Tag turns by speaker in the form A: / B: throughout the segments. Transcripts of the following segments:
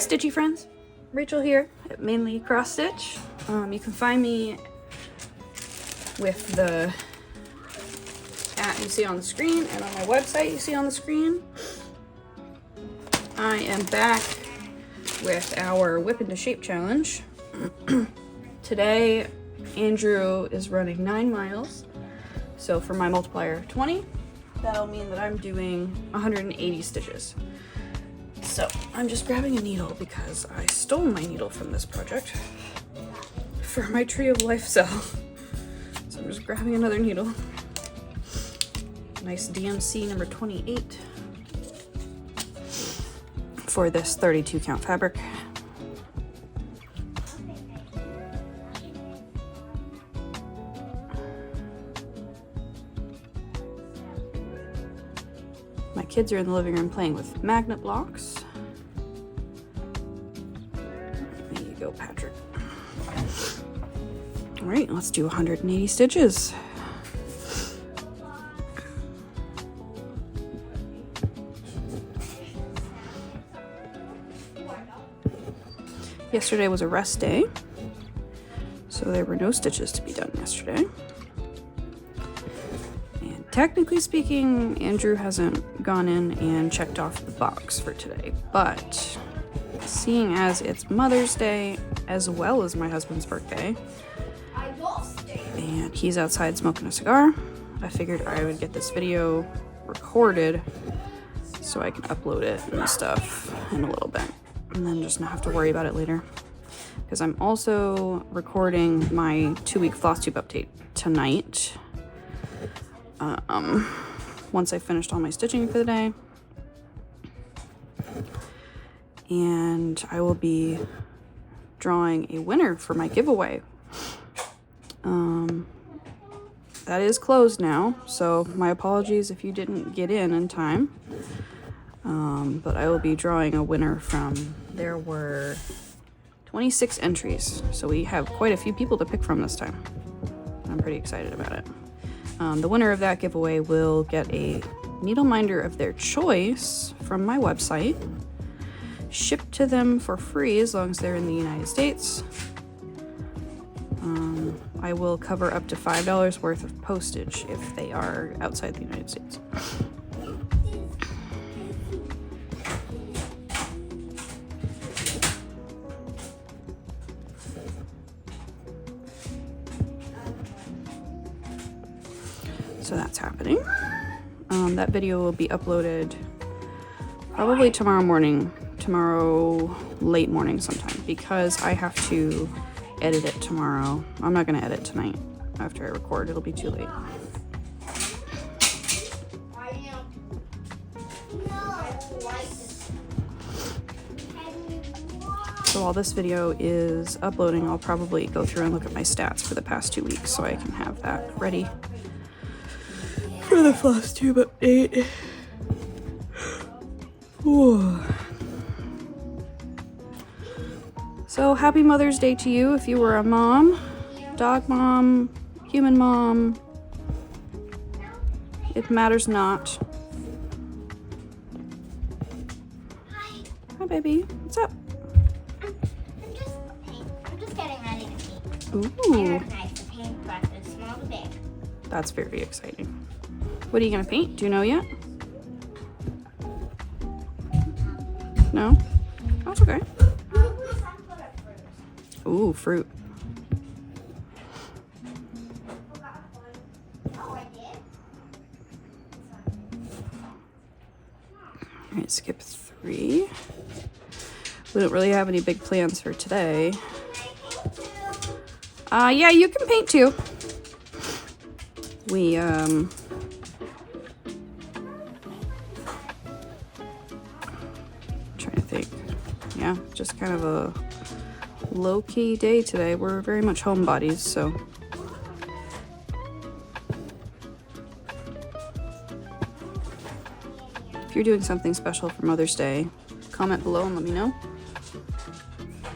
A: Stitchy friends, Rachel here at Mainly Cross Stitch. You can find me with the @ you see on the screen and on my website you see on the screen. I am back with our Whip into Shape challenge. Today Andrew is running 9 miles, so for my multiplier 20, that'll mean that I'm doing 180 stitches. So I'm just grabbing a needle because I stole my needle from this project for my Tree of Life cell. So I'm just grabbing another needle. Nice DMC number 28 for this 32 count fabric. My kids are in the living room playing with magnet blocks. There you go, Patrick. All right, let's do 180 stitches. Yesterday was a rest day, so there were no stitches to be done yesterday. And technically speaking, Andrew hasn't gone in and checked off the box for today, but seeing as it's Mother's Day as well as my husband's birthday, and he's outside smoking a cigar, I figured I would get this video recorded so I can upload it and stuff in a little bit, and then just not have to worry about it later. Because I'm also recording my 2-week floss tube update tonight. Once I finished all my stitching for the day. And I will be drawing a winner for my giveaway. That is closed now, so my apologies if you didn't get in time. But I will be drawing a winner from, there were 26 entries, so we have quite a few people to pick from this time. I'm pretty excited about it. The winner of that giveaway will get a needle minder of their choice from my website, shipped to them for free as long as they're in the United States. I will cover up to $5 worth of postage if they are outside the United States. So that's happening. That video will be uploaded probably tomorrow late morning sometime, because I have to edit it tomorrow. I'm not going to edit tonight after I record, it'll be too late. So while this video is uploading, I'll probably go through and look at my stats for the past 2 weeks so I can have that ready for the floss tube update. Ooh. So happy Mother's Day to you if you were a mom, dog mom, human mom. It matters not. Hi baby, what's up?
B: I'm just getting ready to paint.
A: Ooh.
B: I recognize the paint brushes, small to big.
A: That's very exciting. What are you gonna paint? Do you know yet? No? That's okay. Ooh, fruit. Alright, skip 3. We don't really have any big plans for today. Yeah, you can paint too. We, trying to think. Yeah, just kind of a low-key day today. We're very much homebodies, so. If you're doing something special for Mother's Day, comment below and let me know.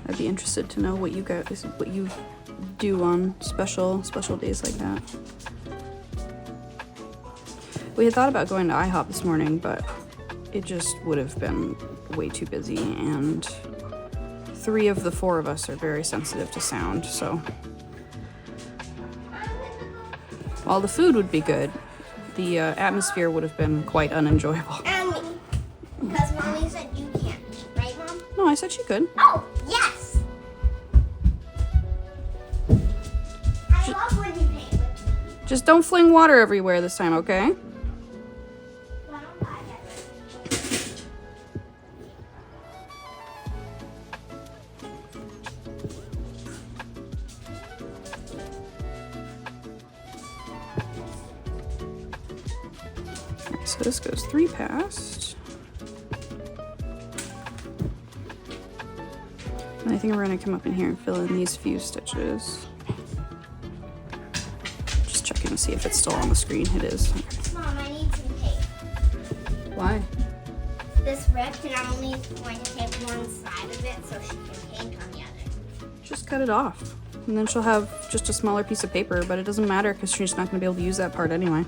A: I'd be interested to know what you do on special days like that. We had thought about going to IHOP this morning, but it just would have been way too busy, and 3 of the 4 of us are very sensitive to sound, so. While the food would be good, the atmosphere would have been quite unenjoyable.
B: And me. Because Mommy said you can't, right, Mom?
A: No, I said she could.
B: Oh, yes! I love when you paint with me.
A: Just don't fling water everywhere this time, okay?
B: Why don't I get it?
A: Alright, so this goes 3 past. And I think we're gonna come up in here and fill in these few stitches. Just checking to see if it's still on the screen. It is. Okay.
B: Mom, I need some tape.
A: Why?
B: This ripped and I'm only going to tape one side of it so she can paint on the other.
A: Just cut it off. And then she'll have just a smaller piece of paper, but it doesn't matter because she's not gonna be able to use that part anyway.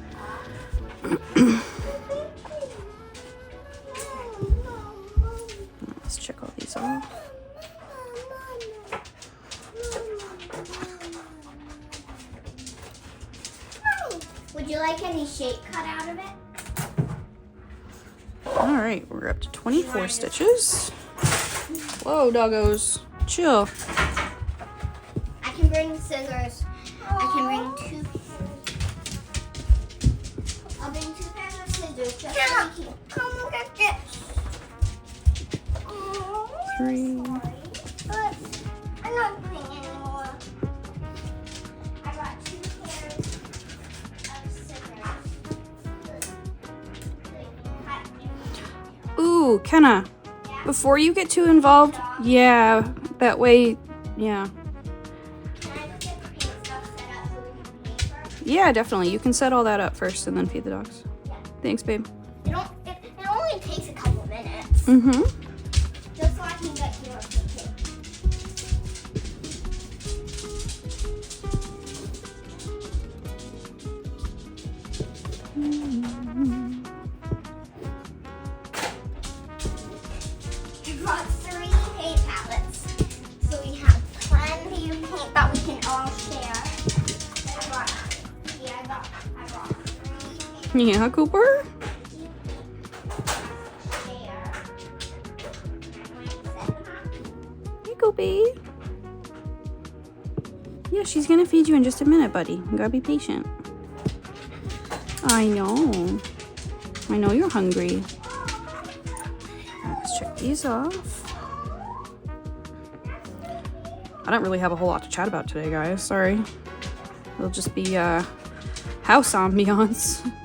A: Let's check all these off.
B: Would you like any shape cut out of it?
A: All right, we're up to 24 stitches. Whoa, doggos, chill.
B: I can bring scissors. I can bring 2. I'll bring 2 pairs of scissors just so we can. Come look at this.
A: 3.
B: But I'm not doing anymore. I got 2 pairs of scissors.
A: Ooh, Kenna, before you get too involved, yeah, that way, yeah.
B: Can I just get the paint stuff set up so we can paint first?
A: Yeah, definitely. You can set all that up first and then feed the dogs.
B: Yeah.
A: Thanks, babe.
B: It only takes a couple minutes.
A: Mm-hmm.
B: Just so I can get here with the tape. I brought 3 paint palettes, so we have plenty of paint that we can all share. I brought 3
A: Yeah, Cooper?
B: share.
A: Hey, Koopy. Yeah, she's gonna feed you in just a minute, buddy. You gotta be patient. I know. I know you're hungry. Let's check these off. I don't really have a whole lot to chat about today, guys. Sorry. It'll just be house ambiance.
B: Remember,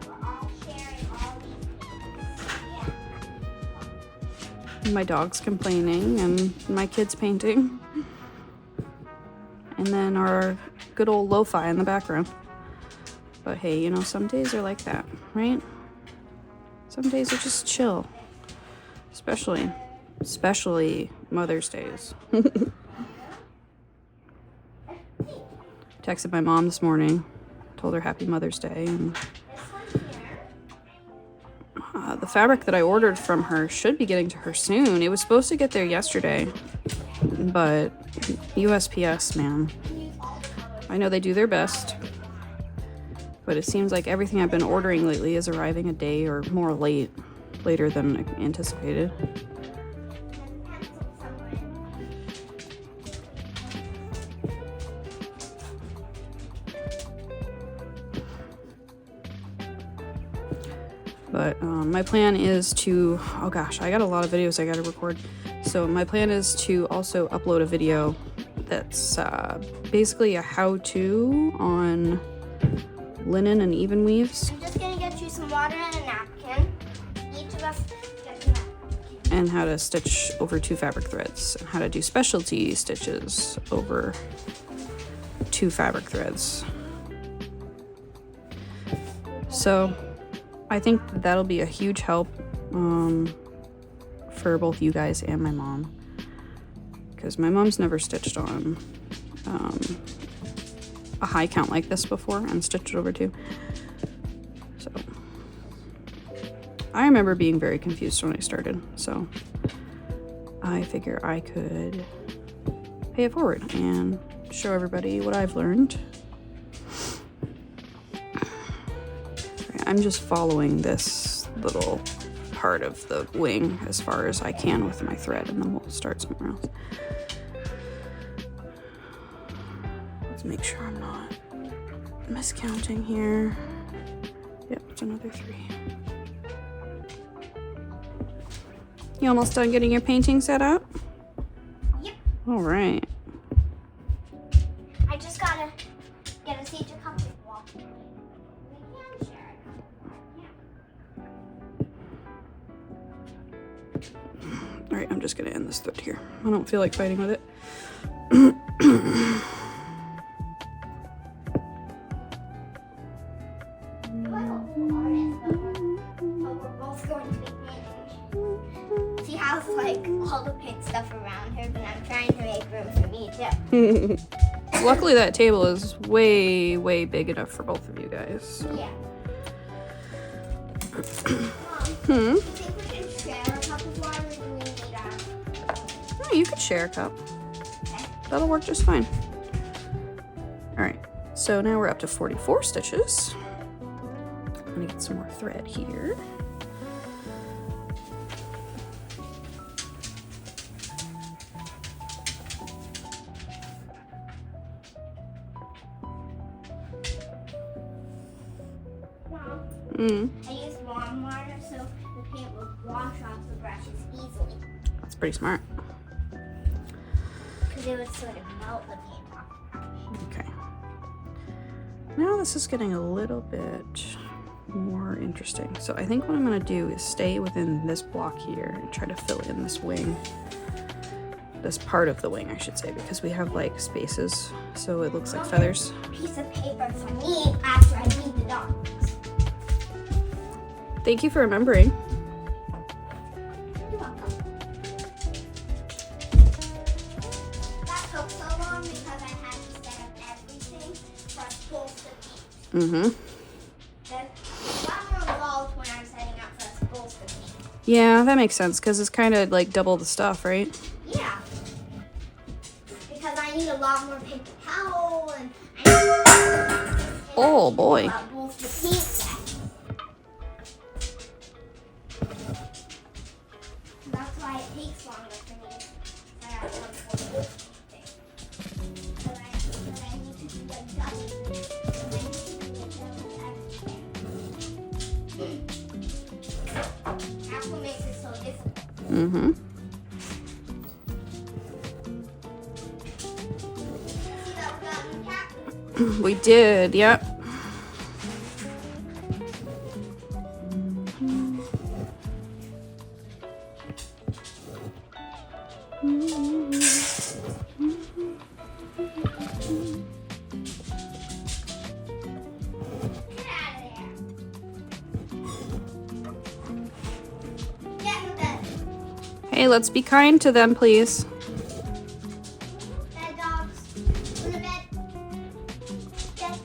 B: we're all sharing all these paints.
A: My dog's complaining and my kids painting. And then our good old lo-fi in the background. But hey, you know, some days are like that, right? Some days are just chill. Especially Mother's Days. Texted my mom this morning, told her happy Mother's Day, and the fabric that I ordered from her should be getting to her soon. It was supposed to get there yesterday, but USPS, man. I know they do their best, but it seems like everything I've been ordering lately is arriving a day or more later than anticipated. But my plan is to, oh gosh, I got a lot of videos I got to record. So my plan is to also upload a video that's basically a how-to on linen and even weaves.
B: I'm just gonna get you some water and a napkin. Each of us get a napkin.
A: And how to stitch over 2 fabric threads. And how to do specialty stitches over 2 fabric threads. So I think that'll be a huge help for both you guys and my mom. Because my mom's never stitched on a high count like this before and stitched it over 2. So I remember being very confused when I started. So I figure I could pay it forward and show everybody what I've learned. I'm just following this little part of the wing as far as I can with my thread, and then we'll start somewhere else. Let's make sure I'm not miscounting here. Yep, it's another 3. You almost done getting your painting set up?
B: Yep.
A: All right.
B: I just gotta get a seat to come with wall. We can share it.
A: All right, I'm just gonna end this thread here. I don't feel like fighting with it.
B: Like all the pink stuff around her, but I'm trying to make room for me too.
A: Luckily that table is way, way big enough for both of you guys. So.
B: Yeah.
A: Hmm?
B: Do you think we can share a cup of water, or do we need our...
A: Oh, you could share a cup.
B: Okay.
A: That'll work just fine. All right, so now we're up to 44 stitches. I'm gonna get some more thread here.
B: I use warm water so the paint will wash off the brushes easily.
A: That's pretty smart.
B: Because it would sort of melt the paint off the brush.
A: Okay. Now this is getting a little bit more interesting. So I think what I'm gonna do is stay within this block here and try to fill in this wing. This part of the wing, I should say, because we have like spaces, so it looks like feathers.
B: A piece of paper for me after I feed the dogs.
A: Thank you for remembering.
B: You're welcome. That took so long because I had to set up everything for us both to paint.
A: Mm-hmm.
B: There's a lot more involved when I'm setting up for us both to paint.
A: Yeah, that makes sense, because it's kind of like double the stuff, right?
B: Yeah. Because I need a lot more paper towel and
A: Oh boy.
B: both the paint set. That's why it takes longer for me to set up one for the thing. But I need to do the dust. And I need to do the everything. That's what makes it so difficult.
A: Mm-hmm.
B: See that button cap?
A: We did, yep.
B: Get out of there. Get in the bed.
A: Hey, let's be kind to them, please.
B: Bed dogs. In the bed. Bed.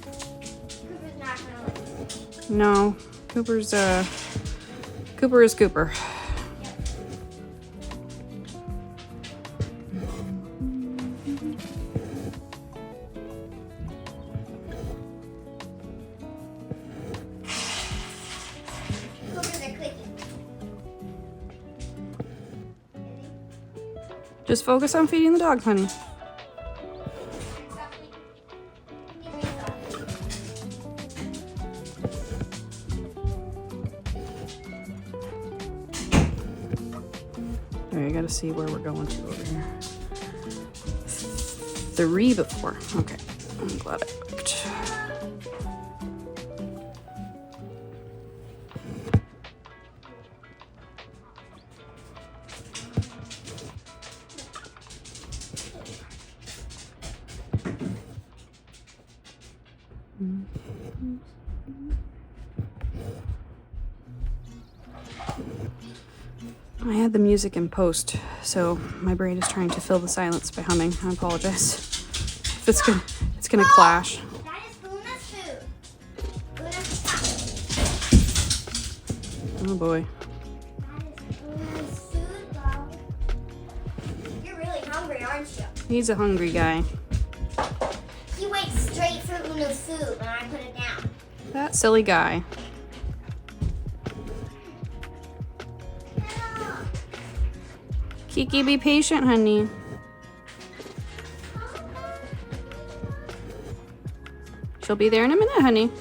B: Cooper's not gonna listen.
A: No, Cooper is Cooper.
B: Yep. Coopers are clicking.
A: Just focus on feeding the dog, honey. All right, I gotta see where we're going to over here. 3 before. Okay, I'm glad I looked. I had the music in post, so my brain is trying to fill the silence by humming. I apologize. If it's gonna clash.
B: That is Luna's food. Luna's stuff.
A: Oh boy.
B: That is Luna's aren't you?
A: He's a hungry guy.
B: He waits straight for Uno's food when I put it down.
A: That silly guy. Kiki, be patient, honey. She'll be there in a minute, honey.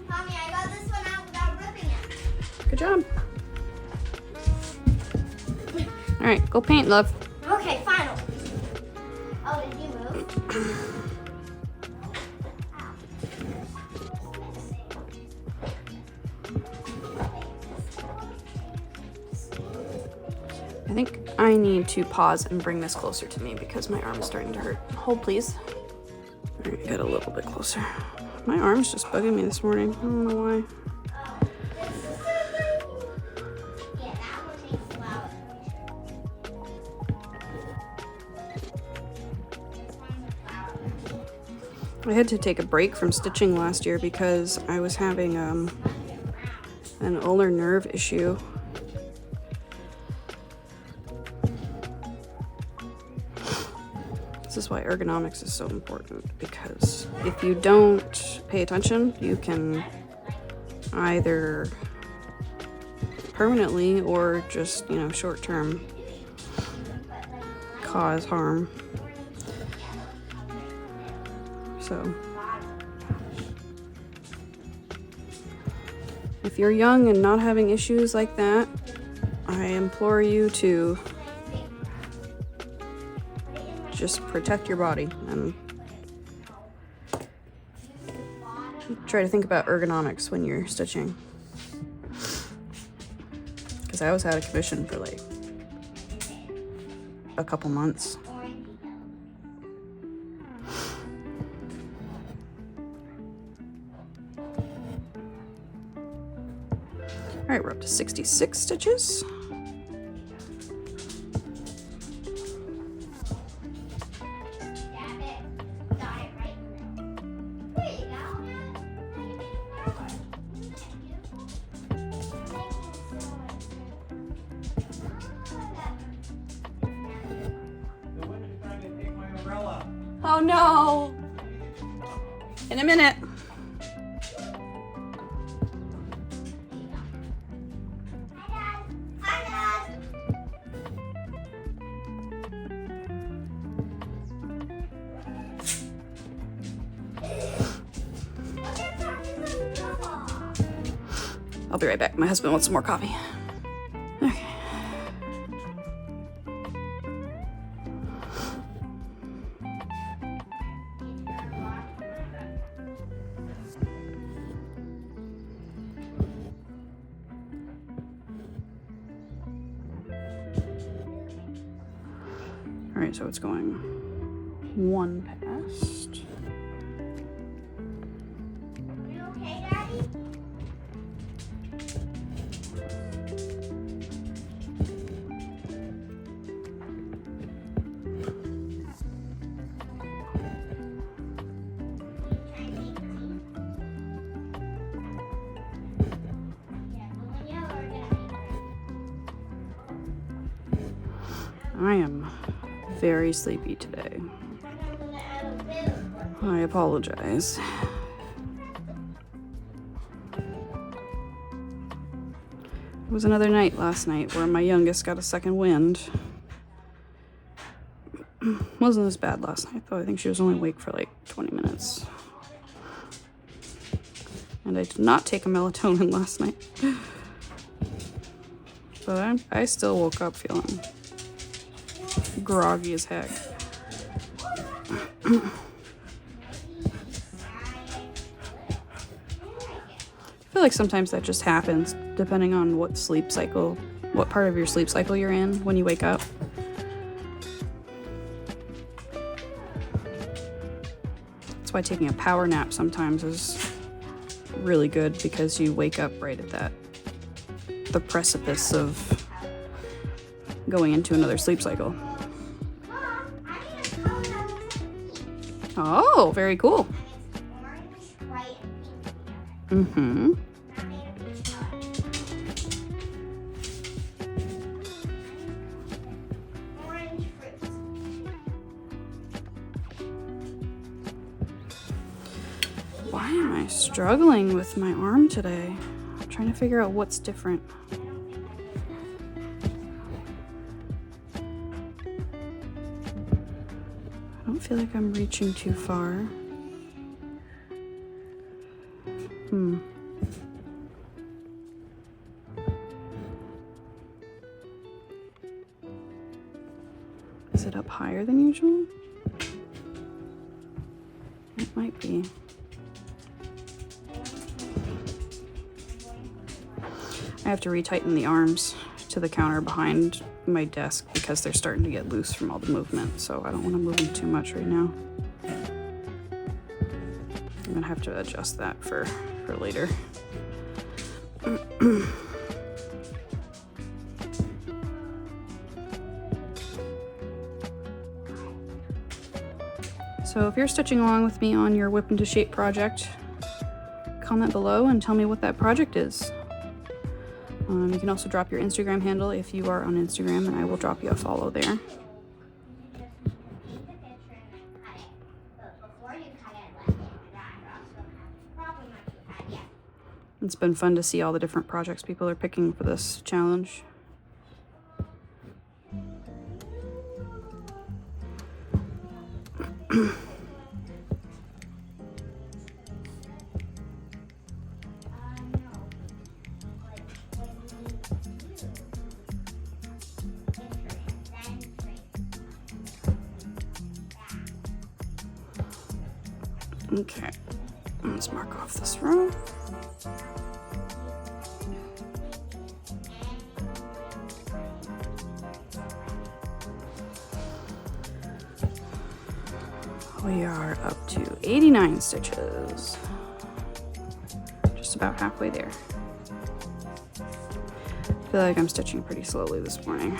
B: Mommy, I got this one out without ripping it.
A: Good job. All right, go paint, love.
B: Okay, final. Oh, did you move?
A: I think I need to pause and bring this closer to me because my arm's starting to hurt. Hold, please. All right, get a little bit closer. My arm's just bugging me this morning. I don't know why.
B: Yeah, that one takes flowers. This one's a flower.
A: I had to take a break from stitching last year because I was having an ulnar nerve issue. This is why ergonomics is so important, because if you don't pay attention, you can either permanently or just, you know, short term cause harm. So if you're young and not having issues like that, I implore you to just protect your body and try to think about ergonomics when you're stitching. Because I was out of commission for like a couple months. All right, we're up to 66 stitches. Oh no! In a minute. I'll be right back. My husband wants some more coffee. Okay. All right, so it's going one past.
B: You okay, Daddy?
A: I am very sleepy today. I apologize. It was another night last night where my youngest got a second wind. Wasn't as bad last night though. I think she was only awake for like 20 minutes. And I did not take a melatonin last night. But I still woke up feeling groggy as heck. I feel like sometimes that just happens depending on what sleep cycle, what part of your sleep cycle you're in when you wake up. That's why taking a power nap sometimes is really good, because you wake up right at the precipice of going into another sleep cycle. Oh, very cool. Mm-hmm. Why am I struggling with my arm today? I'm trying to figure out what's different. I don't feel like I'm reaching too far. Is it up higher than usual? It might be. I have to retighten the arms to the counter behind my desk because they're starting to get loose from all the movement, so I don't want to move them too much right now. I'm gonna have to adjust that for later. So if you're stitching along with me on your Whip into Shape project, comment below and tell me what that project is. You can also drop your Instagram handle if you are on Instagram, and I will drop you a follow there. It's been fun to see all the different projects people are picking for this challenge. Okay, let's mark off this row. We are up to 89 stitches. Just about halfway there. I feel like I'm stitching pretty slowly this morning.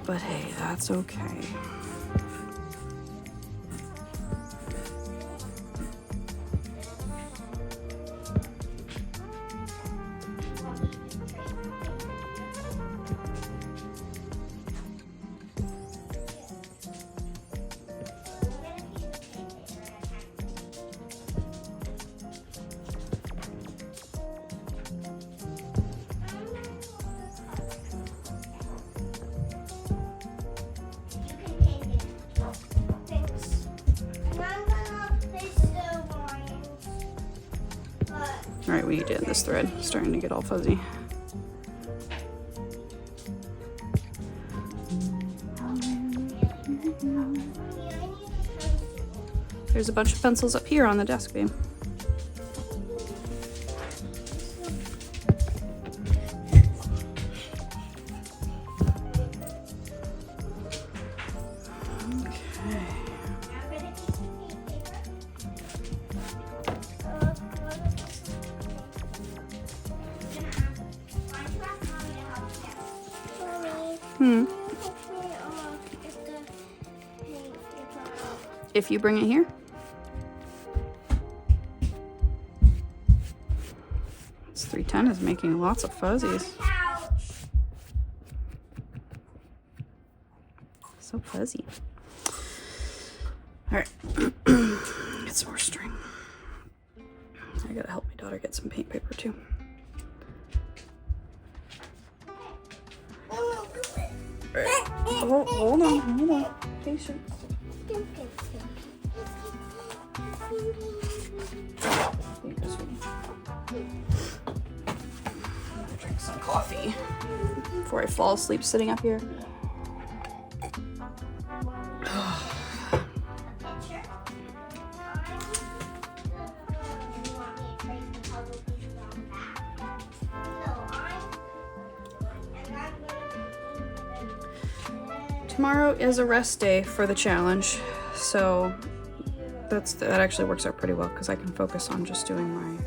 A: But hey, that's okay. All right, we did this thread, starting to get all fuzzy. There's a bunch of pencils up here on the desk, babe. If you bring it here. This 310 is making lots of fuzzies. So fuzzy. All right, get some more string. I gotta help my daughter get some paint paper too. All right. Oh, hold on. Patience. Drink some coffee before I fall asleep sitting up here. Tomorrow is a rest day for the challenge, so that actually works out pretty well because I can focus on just doing my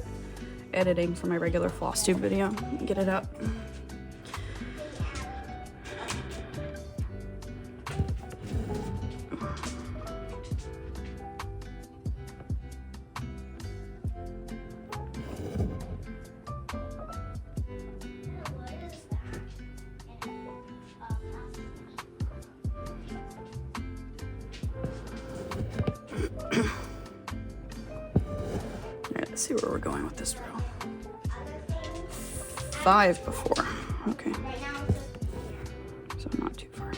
A: editing for my regular floss tube video and get it up. see where we're going with this row. 5 before. Okay. So not too far.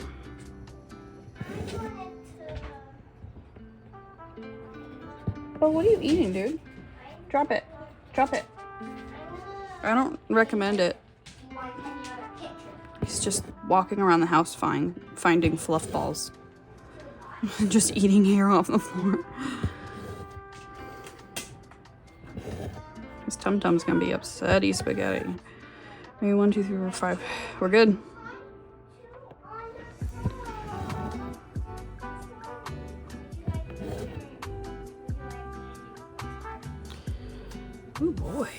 A: Oh, what are you eating, dude? Drop it. Drop it. I don't recommend it. He's just walking around the house finding fluff balls. Just eating hair off the floor. His tum-tum's gonna be upsetty spaghetti. Maybe 1, 2, 3, 4, 5. We're good. Oh boy.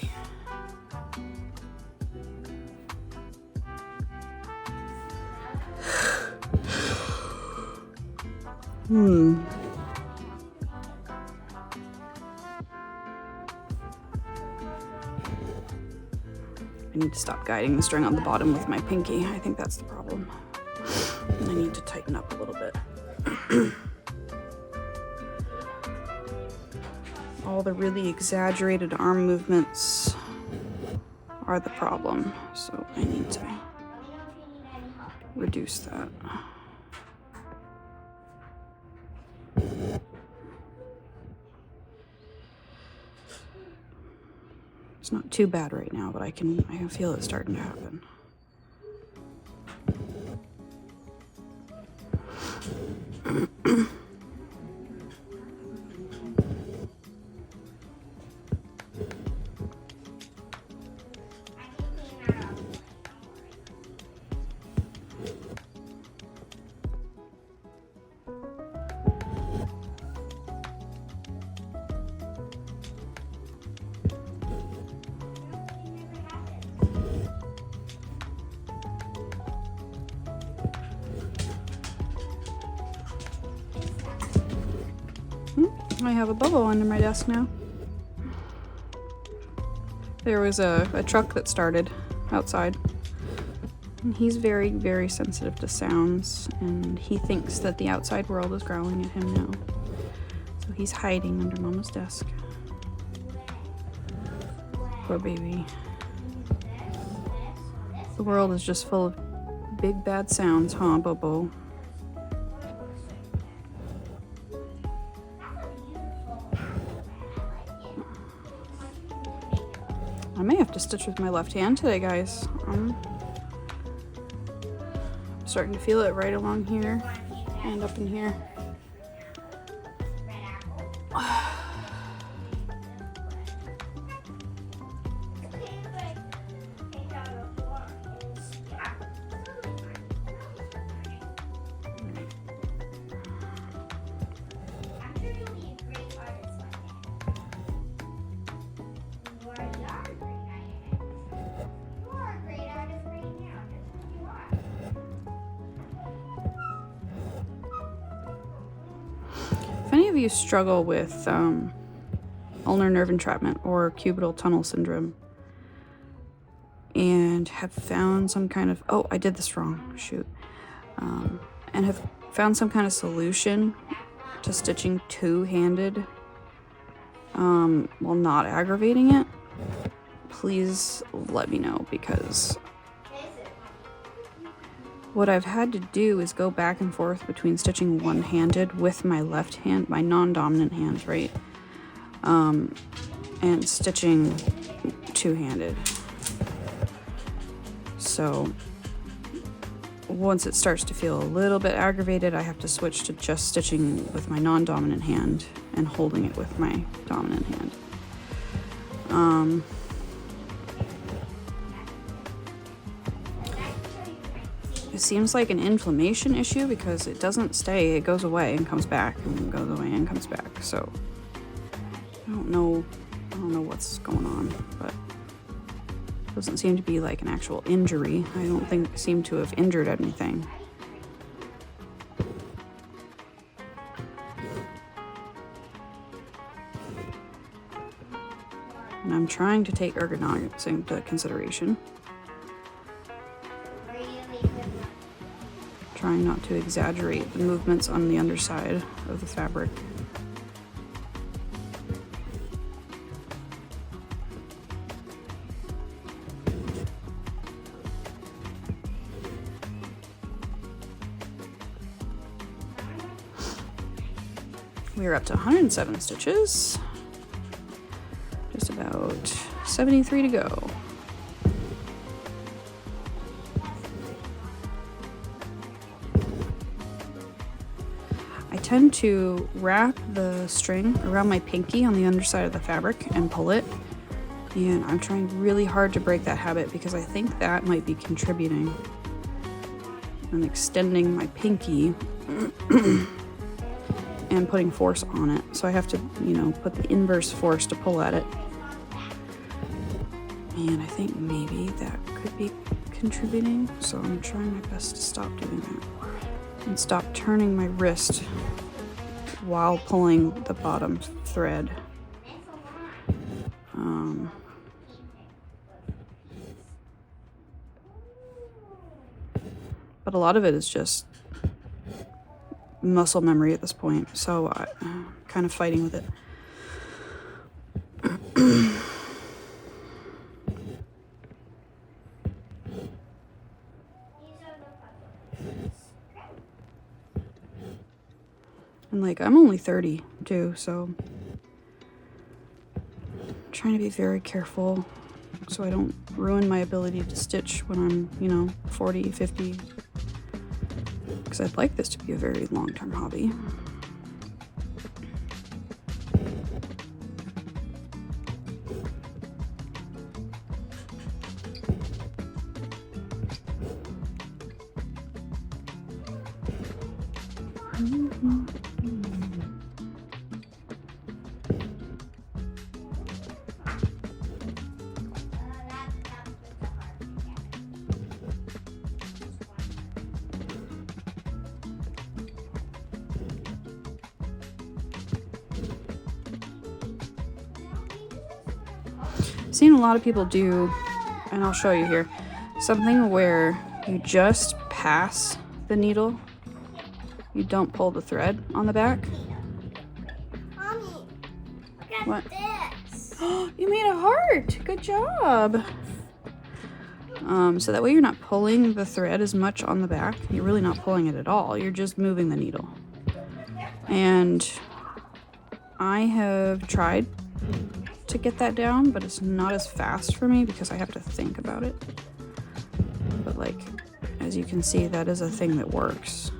A: I need to stop guiding the string on the bottom with my pinky. I think that's the problem. And I need to tighten up a little bit. All the really exaggerated arm movements are the problem, so I need to reduce that. It's not too bad right now, but I can feel it starting to happen. I have a bubble under my desk now. There was a truck that started outside. And he's very, very sensitive to sounds, and he thinks that the outside world is growling at him now. So he's hiding under Mama's desk. Poor baby. The world is just full of big bad sounds, huh, Bobo? I may have to stitch with my left hand today, guys. I'm starting to feel it right along here and up in here. If any of you struggle with ulnar nerve entrapment or cubital tunnel syndrome and have found some kind of, oh, I did this wrong, shoot, and have found some kind of solution to stitching two-handed while not aggravating it, please let me know, because what I've had to do is go back and forth between stitching one-handed with my left hand, my non-dominant hand, right? And stitching two-handed. So once it starts to feel a little bit aggravated, I have to switch to just stitching with my non-dominant hand and holding it with my dominant hand. It seems like an inflammation issue because it doesn't stay, it goes away and comes back and goes away and comes back. So I don't know what's going on, but it doesn't seem to be like an actual injury. I don't seem to have injured anything. And I'm trying to take ergonomics into consideration. Trying not to exaggerate the movements on the underside of the fabric. We are up to 107 stitches. Just about 73 to go. I tend to wrap the string around my pinky on the underside of the fabric and pull it. And I'm trying really hard to break that habit because I think that might be contributing. I'm extending my pinky and putting force on it. So I have to, you know, put the inverse force to pull at it. And I think maybe that could be contributing. So I'm trying my best to stop doing that and stop turning my wrist while pulling the bottom thread. But a lot of it is just muscle memory at this point, so I'm kind of fighting with it. And like, I'm only 30 too, so I'm trying to be very careful so I don't ruin my ability to stitch when I'm, you know, 40, 50. Because I'd like this to be a very long-term hobby. Seen a lot of people do, and I'll show you here, something where you just pass the needle. You don't pull the thread on the back.
B: Mommy, look at
A: What?
B: this.
A: You made a heart! Good job! So that way you're not pulling the thread as much on the back. You're really not pulling it at all. You're just moving the needle. And I have tried to get that down, but it's not as fast for me because I have to think about it. But like, as you can see, that is a thing that works.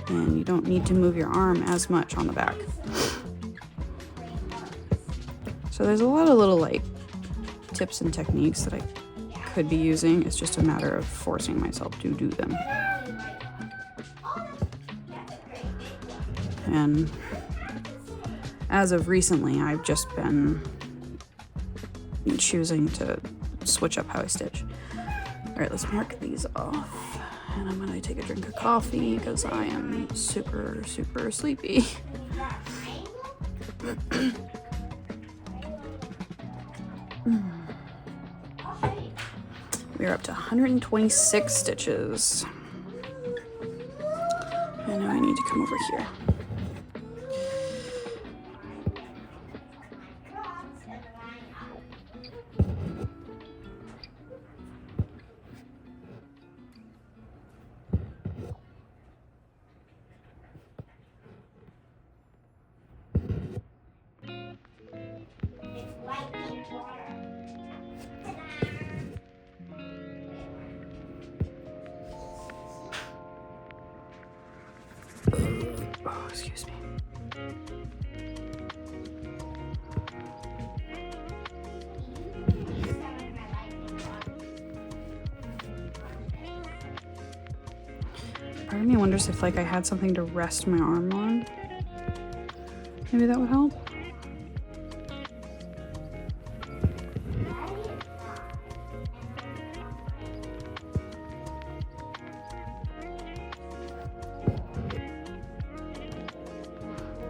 A: And you don't need to move your arm as much on the back. So there's a lot of little like tips and techniques that I could be using. It's just a matter of forcing myself to do them. And as of recently, I've just been choosing to switch up how I stitch. All right, let's mark these off. And I'm gonna take a drink of coffee because I am super, super sleepy. We're up to 126 stitches. And now I need to come over here. Oh, excuse me. Part of me wonders if like I had something to rest my arm on. Maybe that would help.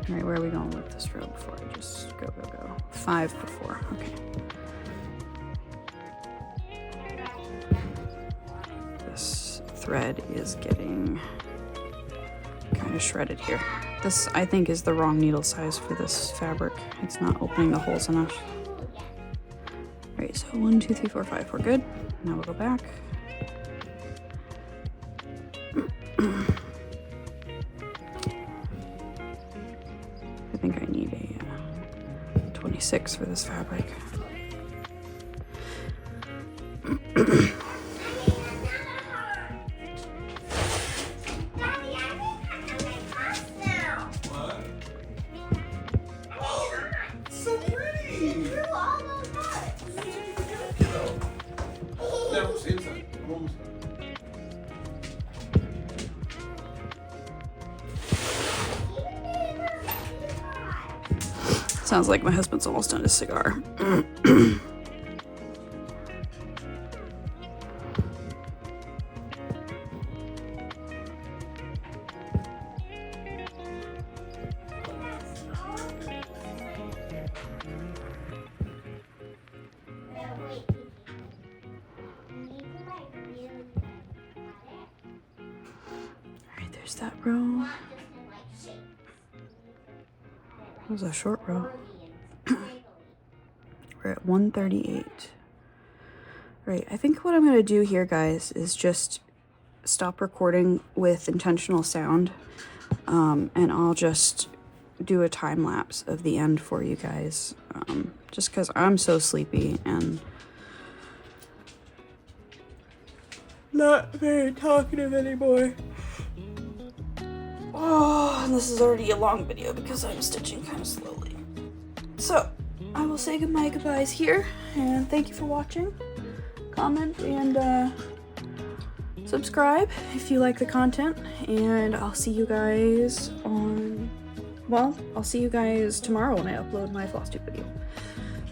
A: All right, where are we going with this row before I just go? 5 before, okay. This thread is getting kind of shredded here. This, I think, is the wrong needle size for this fabric. It's not opening the holes enough. All right, so 1, 2, 3, 4, 5, we're good. Now we'll go back. think I need a 26 for this fabric. Sounds like my husband's almost done his cigar. Alright, there's that row. That was a short row. We're at 138. Right, I think what I'm going to do here, guys, is just stop recording with intentional sound. And I'll just do a time lapse of the end for you guys. Just because I'm so sleepy and not very talkative anymore. Oh, and this is already a long video because I'm stitching kind of slowly. So, I will say goodbyes here, and thank you for watching. Comment and subscribe if you like the content, and I'll see you guys on, well, I'll see you guys tomorrow when I upload my floss tube video.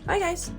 A: Bye, guys.